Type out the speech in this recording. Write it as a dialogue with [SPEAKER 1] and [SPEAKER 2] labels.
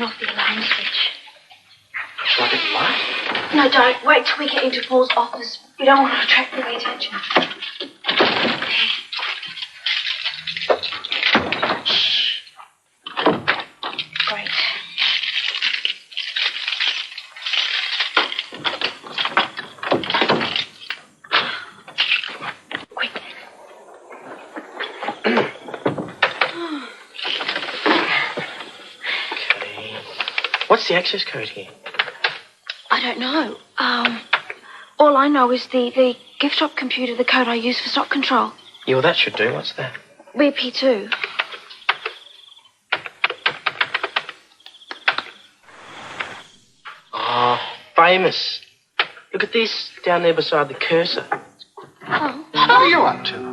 [SPEAKER 1] turn off the alarm switch.
[SPEAKER 2] Shall I get the light?
[SPEAKER 1] No, don't. Wait till we get into Paul's office. We don't want to attract the attention. Shh. Great. Quick.
[SPEAKER 2] Okay. What's the access code here?
[SPEAKER 1] I don't know. All I know is the gift shop computer, the code I use for stock control.
[SPEAKER 2] Yeah, well, that should do. What's that?
[SPEAKER 1] BP2.
[SPEAKER 2] Oh, famous. Look at this down there beside the cursor.
[SPEAKER 1] Oh.
[SPEAKER 3] What are you up to?